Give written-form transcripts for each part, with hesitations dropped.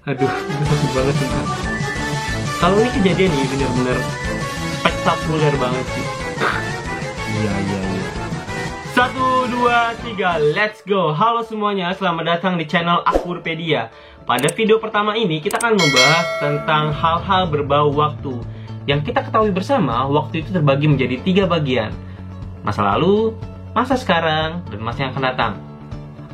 Aduh, itu sakit banget sih. Kalau ini kejadian nih bener-bener spektakuler banget sih. Iya. Satu, dua, tiga, let's go. Halo semuanya, selamat datang di channel Akurpedia. Pada video pertama ini kita akan membahas tentang hal-hal berbau waktu. Yang kita ketahui bersama, waktu itu terbagi menjadi 3 bagian. Masa lalu, masa sekarang, dan masa yang akan datang.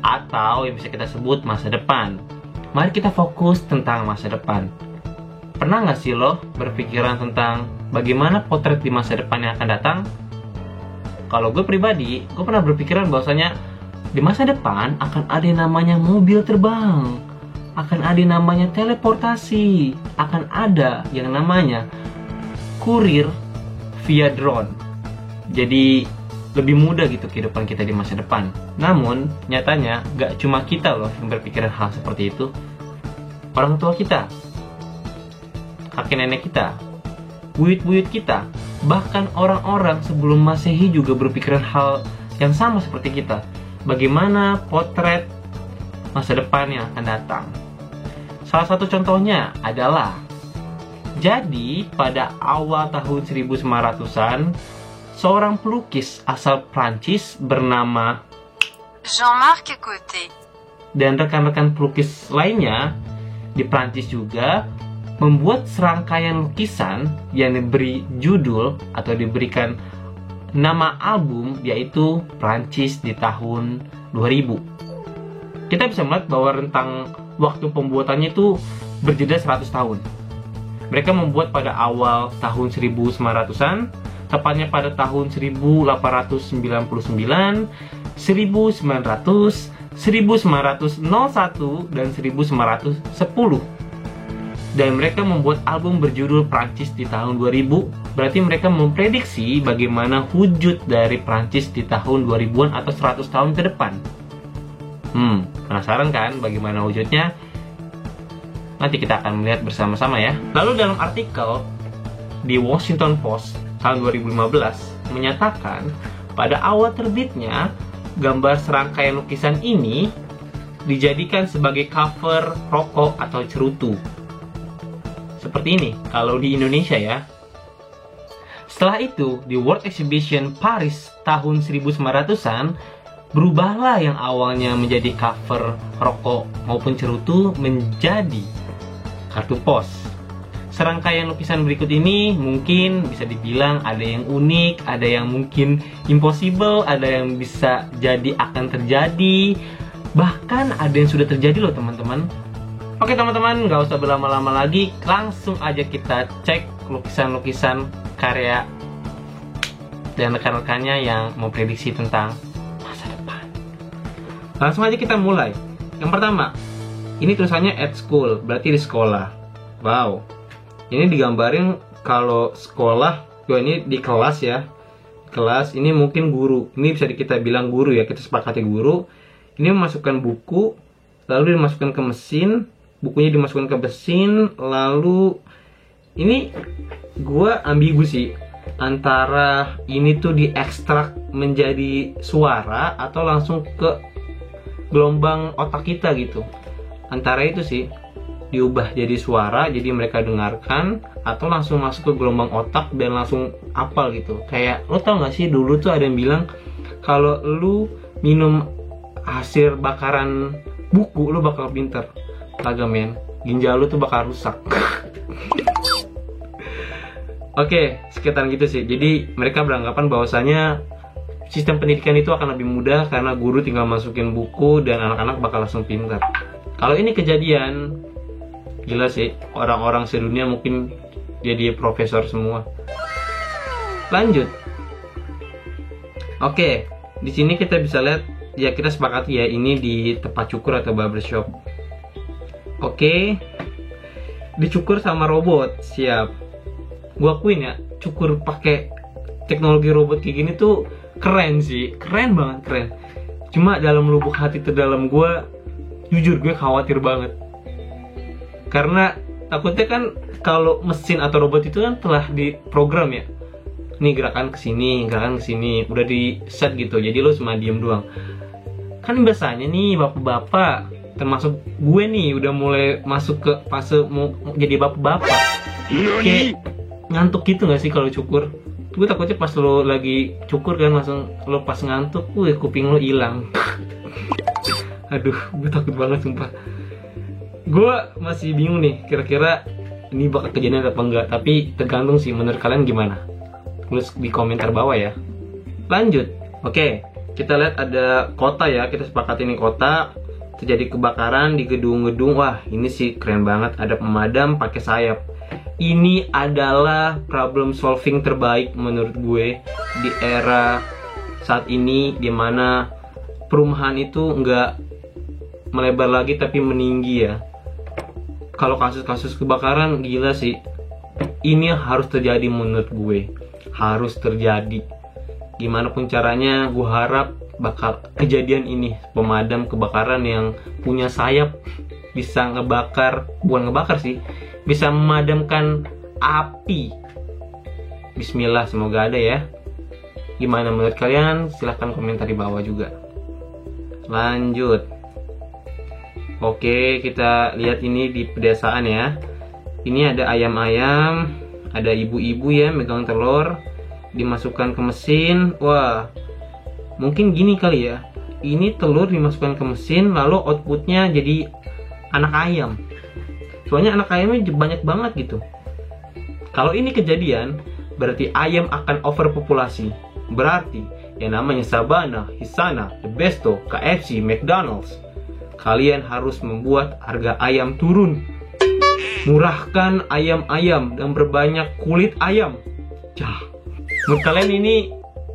Atau yang bisa kita sebut masa depan. Mari kita fokus tentang masa depan. Pernah nggak sih lo berpikiran tentang bagaimana potret di masa depan yang akan datang? Kalau gue pribadi, gue pernah berpikiran bahwasanya di masa depan akan ada yang namanya mobil terbang, akan ada yang namanya teleportasi, akan ada yang namanya kurir via drone. Jadi lebih mudah gitu kehidupan kita di masa depan. Namun nyatanya gak cuma kita loh yang berpikiran hal seperti itu. Orang tua kita, kakek nenek kita, buyut-buyut kita, bahkan orang-orang sebelum Masehi juga berpikiran hal yang sama seperti kita. Bagaimana potret masa depan yang akan datang. Salah satu contohnya adalah, jadi pada awal tahun 1900-an, seorang pelukis asal Prancis bernama Jean-Marc Coté dan rekan-rekan pelukis lainnya di Prancis juga membuat serangkaian lukisan yang diberi judul atau diberikan nama album, yaitu Prancis di tahun 2000. Kita bisa melihat bahwa rentang waktu pembuatannya itu berjeda 100 tahun. Mereka membuat pada awal tahun 1900-an, tepatnya pada tahun 1899, 1900, 1901, dan 1910. Dan mereka membuat album berjudul Prancis di tahun 2000. Berarti mereka memprediksi bagaimana wujud dari Prancis di tahun 2000-an atau 100 tahun ke depan. Penasaran kan bagaimana wujudnya? Nanti kita akan melihat bersama-sama ya. Lalu dalam artikel di Washington Post tahun 2015 menyatakan pada awal terbitnya gambar serangkaian lukisan ini dijadikan sebagai cover rokok atau cerutu. Seperti ini kalau di Indonesia ya. Setelah itu di World Exhibition Paris tahun 1900-an, berubahlah yang awalnya menjadi cover rokok maupun cerutu menjadi kartu pos. Serangkaian lukisan berikut ini mungkin bisa dibilang ada yang unik, ada yang mungkin impossible, ada yang bisa jadi akan terjadi, bahkan ada yang sudah terjadi loh teman-teman. Oke teman-teman, nggak usah berlama-lama lagi, langsung aja kita cek lukisan-lukisan karya dan rekan-rekannya yang memprediksi tentang masa depan. Langsung aja kita mulai. Yang pertama, ini tulisannya at school, berarti di sekolah. Wow, ini digambarin kalau sekolah, ini di kelas ya. Kelas, ini mungkin guru. Ini bisa kita bilang guru ya, kita sepakati guru. Ini memasukkan buku, lalu dimasukkan ke mesin. Bukunya dimasukkan ke mesin, lalu ini gua ambigu sih antara ini tuh diekstrak menjadi suara atau langsung ke gelombang otak kita gitu. Antara itu sih, diubah jadi suara, jadi mereka dengarkan, atau langsung masuk ke gelombang otak dan langsung hafal gitu. Kayak lo tau gak sih dulu tuh ada yang bilang kalau lu minum hasil bakaran buku lu bakal pinter. Kagak men, ginjal lu tuh bakal rusak. Oke, sekitaran gitu sih. Jadi mereka beranggapan bahwasanya sistem pendidikan itu akan lebih mudah karena guru tinggal masukin buku dan anak-anak bakal langsung pintar. Kalau ini kejadian, gila sih, orang-orang sedunia mungkin jadi profesor semua. Lanjut. Oke, di sini kita bisa lihat ya, kita sepakati ya, ini di tempat cukur atau barbershop. Oke, dicukur sama robot, siap. Gua akuin ya, cukur pakai teknologi robot kayak gini tuh keren sih, keren banget, keren. Cuma dalam lubuk hati terdalam gua, jujur gue khawatir banget. Karena takutnya kan kalau mesin atau robot itu kan telah diprogram ya. Nih gerakan kesini, udah di set gitu. Jadi lo cuma diem doang. Kan biasanya nih bapak-bapak termasuk gue nih udah mulai masuk ke fase mau jadi bapak-bapak, kayak ngantuk gitu nggak sih kalau cukur? Gue takutnya pas lo lagi cukur kan langsung lo pas ngantuk, kuping lo hilang. Aduh, gue takut banget sumpah. Gue masih bingung nih, kira-kira ini bakal kejadian apa enggak. Tapi tergantung sih, menurut kalian gimana? Tulis di komentar bawah ya. Lanjut. Oke, kita lihat ada kota ya. Kita sepakati ini kota. Terjadi kebakaran di gedung-gedung. Wah, ini sih keren banget. Ada pemadam pakai sayap. Ini adalah problem solving terbaik menurut gue di era saat ini, dimana perumahan itu nggak melebar lagi tapi meninggi ya. Kalau kasus-kasus kebakaran gila sih. Ini harus terjadi menurut gue. Harus terjadi. Gimana pun caranya, gue harap bakal kejadian ini. Pemadam kebakaran yang punya sayap bisa ngebakar, bukan ngebakar sih, bisa memadamkan api. Bismillah, semoga ada ya. Gimana menurut kalian? Silahkan komentar di bawah juga. Lanjut. Oke, kita lihat ini di pedesaan ya. Ini ada ayam-ayam, ada ibu-ibu ya megang telur, dimasukkan ke mesin. Wah, mungkin gini kali ya. Ini telur dimasukkan ke mesin, lalu outputnya jadi anak ayam. Soalnya anak ayamnya banyak banget gitu. Kalau ini kejadian, berarti ayam akan overpopulasi. Berarti yang namanya Sabana, Hisana, The Besto, KFC, McDonald's, kalian harus membuat harga ayam turun. Murahkan ayam-ayam dan berbanyak kulit ayam. Cah. Menurut kalian ini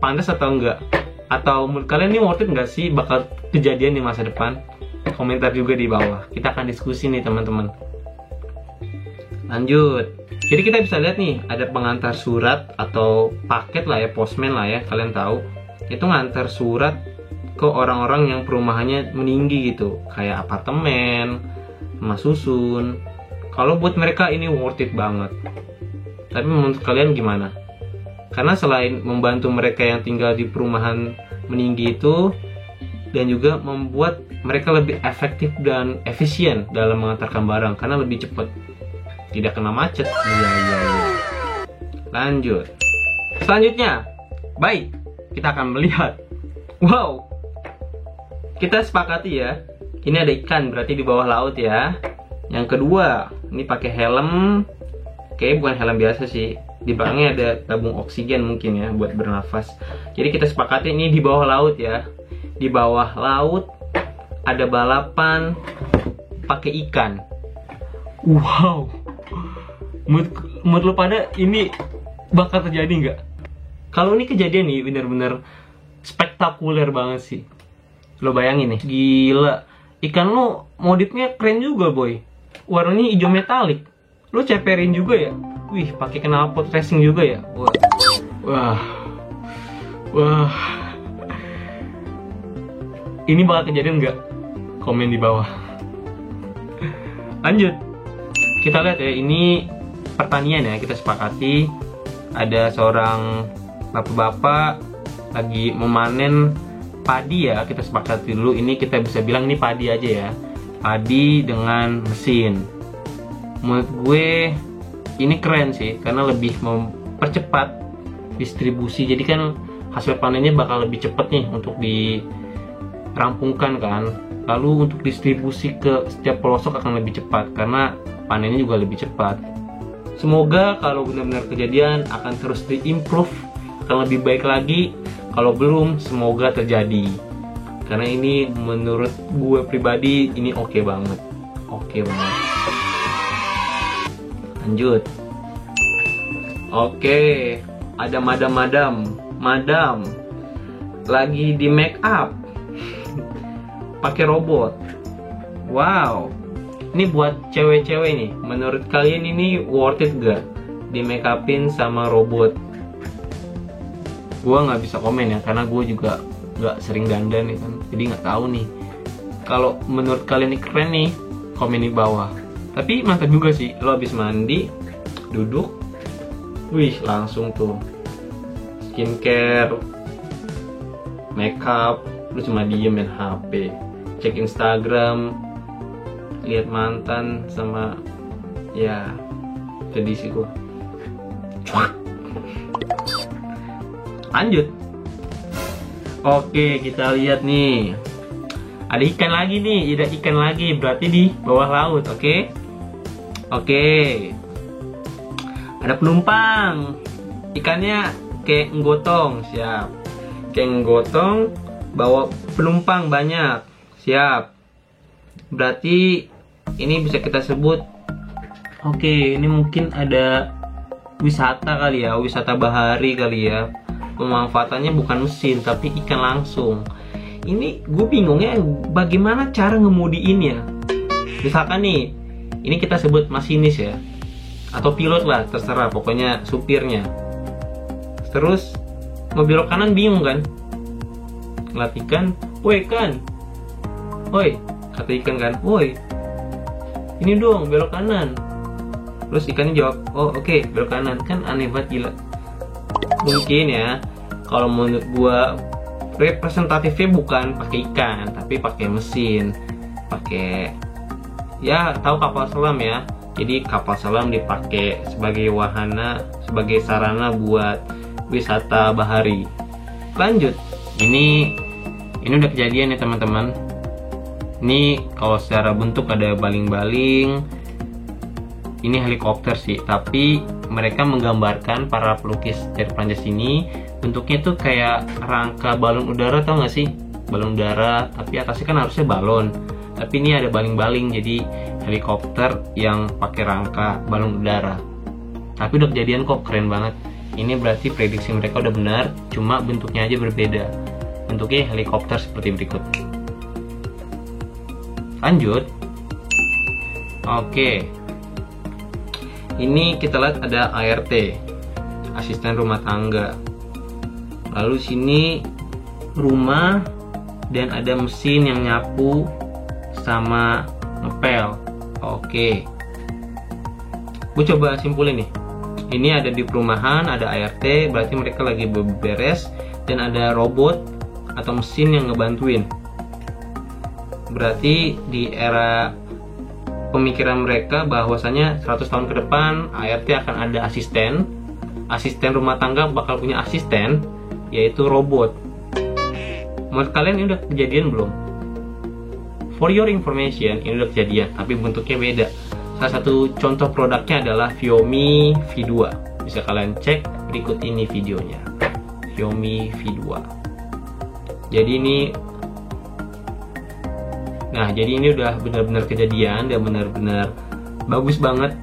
pantas atau enggak? Atau menurut kalian ini worth it enggak sih bakal kejadian di masa depan? Komentar juga di bawah. Kita akan diskusi nih teman-teman. Lanjut. Jadi kita bisa lihat nih, ada pengantar surat atau paket lah ya, postman lah ya, kalian tahu. Itu ngantar surat ke orang-orang yang perumahannya meninggi gitu, kayak apartemen, rumah susun. Kalau buat mereka ini worth it banget. Tapi menurut kalian gimana? Karena selain membantu mereka yang tinggal di perumahan meninggi itu, dan juga membuat mereka lebih efektif dan efisien dalam mengantarkan barang karena lebih cepat, tidak kena macet. Iya. Lanjut. Selanjutnya, baik, kita akan melihat. Wow, kita sepakati ya. Ini ada ikan, berarti di bawah laut ya. Yang kedua, ini pakai helm. Oke, bukan helm biasa sih. Di belakangnya ada tabung oksigen mungkin ya buat bernafas. Jadi kita sepakati ini di bawah laut ya. Di bawah laut ada balapan pakai ikan. Wow. Menurut lo pada ini bakal terjadi nggak? Kalau ini kejadian nih bener-bener spektakuler banget sih. Lo bayangin nih, gila. Ikan lo modifnya keren juga boy. Warnanya hijau metalik. Lo ceperin juga ya. Wih, pakai knalpot racing juga ya. Wah. Ini bakal kejadian nggak? Komen di bawah. Lanjut. Kita lihat ya, ini pertanian ya, kita sepakati. Ada seorang bapak-bapak lagi memanen padi ya, kita sepakati dulu. Ini kita bisa bilang ini padi aja ya. Padi dengan mesin. Menurut gue ini keren sih, karena lebih mempercepat distribusi. Jadi kan hasil panennya bakal lebih cepat nih untuk dirampungkan kan. Lalu untuk distribusi ke setiap pelosok akan lebih cepat karena panennya juga lebih cepat. Semoga kalau benar-benar kejadian akan terus diimprove, akan lebih baik lagi. Kalau belum, semoga terjadi. Karena ini menurut gue pribadi ini oke banget. Oke banget. Lanjut. Oke, ada madam lagi di make up pakai robot. Wow, ini buat cewek-cewek nih. Menurut kalian ini worth it gak di make upin sama robot? Gua nggak bisa komen ya, karena gue juga nggak sering dandan nih kan, jadi nggak tahu nih. Kalau menurut kalian ini keren nih, komen di bawah. Tapi mantap juga sih, lo habis mandi, duduk, wih langsung tuh skincare, makeup, lu cuma diem main HP, cek Instagram, lihat mantan sama ya sedih sih gue. Lanjut. Oke, kita lihat nih. Ada ikan lagi nih, ada ikan lagi, berarti di bawah laut, oke? Oke. Ada penumpang. Ikannya kayak nggotong, siap. Kayak nggotong, bawa penumpang banyak, siap. Berarti ini bisa kita sebut, oke, ini mungkin ada wisata kali ya, wisata bahari kali ya. Pemanfaatannya bukan mesin tapi ikan langsung. Ini gue bingungnya bagaimana cara ngemudiinnya. Misalkan nih, ini kita sebut masinis ya, atau pilot lah, terserah, pokoknya supirnya. Terus mau belok kanan bingung kan? Ngeliat ikan, woi kan, woi, kata ikan kan, woi, ini dong belok kanan. Terus ikannya jawab, oh oke, belok kanan. Kan aneh banget, gila. Mungkin ya, kalau menurut gua representatifnya bukan pakai ikan, tapi pakai mesin, pakai, ya tahu kapal selam ya. Jadi kapal selam dipakai sebagai wahana, sebagai sarana buat wisata bahari. Lanjut, ini udah kejadian ya teman-teman. Ini kalau secara bentuk ada baling-baling. Ini helikopter sih, tapi mereka menggambarkan, para pelukis dari Prancis ini bentuknya tuh kayak rangka balon udara, tau gak sih? Balon udara, tapi atasnya kan harusnya balon. Tapi ini ada baling-baling, jadi helikopter yang pakai rangka balon udara. Tapi udah kejadian kok, keren banget. Ini berarti prediksi mereka udah benar, cuma bentuknya aja berbeda. Bentuknya helikopter seperti berikut. Lanjut. Oke. Ini kita lihat ada ART, asisten rumah tangga. Lalu sini rumah dan ada mesin yang nyapu sama ngepel. Oke. Gue coba simpulin nih. Ini ada di perumahan, ada ART, berarti mereka lagi beberes, dan ada robot atau mesin yang ngebantuin. Berarti di era pemikiran mereka bahwasanya 100 tahun ke depan ART akan ada asisten rumah tangga bakal punya asisten, yaitu robot. Menurut kalian ini udah kejadian belum? For your information, ini udah kejadian, tapi bentuknya beda. Salah satu contoh produknya adalah Xiaomi V2. Bisa kalian cek berikut ini videonya. Xiaomi V2. Jadi ini udah benar-benar kejadian dan benar-benar bagus banget,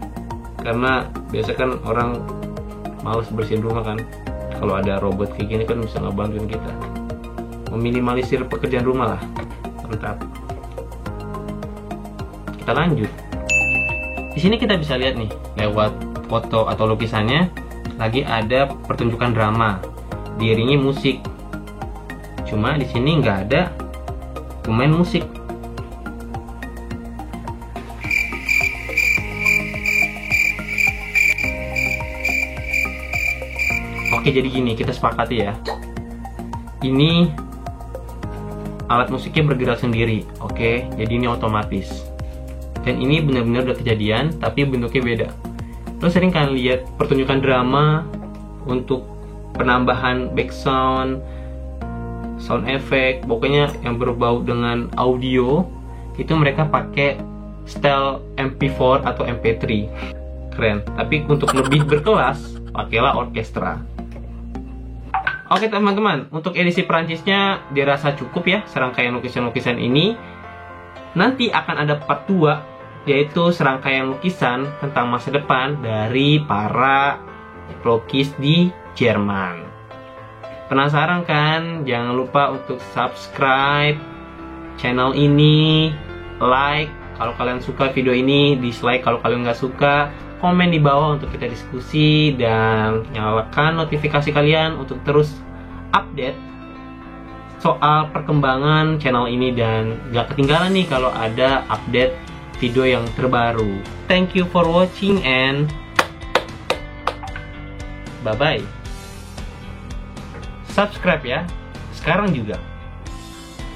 karena biasa kan orang males bersihin rumah kan. Kalau ada robot kayak gini kan bisa ngebantuin kita, meminimalisir pekerjaan rumah lah. Mantap. Kita lanjut. Di sini kita bisa lihat nih, lewat foto atau lukisannya, lagi ada pertunjukan drama diiringi musik. Cuma di sini nggak ada pemain musik. Oke, jadi gini, kita sepakati ya. Ini alat musiknya bergerak sendiri, oke? Jadi ini otomatis. Dan ini benar-benar udah kejadian, tapi bentuknya beda. Lo sering kan lihat pertunjukan drama untuk penambahan background, sound effect, pokoknya yang berbau dengan audio, itu mereka pakai style MP4 atau MP3. Keren. Tapi untuk lebih berkelas, pakailah orkestra. Oke teman-teman, untuk edisi Perancisnya dirasa cukup ya, serangkaian lukisan-lukisan ini. Nanti akan ada part 2, yaitu serangkaian lukisan tentang masa depan dari para pelukis di Jerman. Penasaran kan? Jangan lupa untuk subscribe channel ini, like kalau kalian suka video ini, dislike kalau kalian nggak suka, komen di bawah untuk kita diskusi, dan nyalakan notifikasi kalian untuk terus update soal perkembangan channel ini, dan gak ketinggalan nih kalau ada update video yang terbaru. Thank you for watching and bye bye. Subscribe ya, sekarang juga.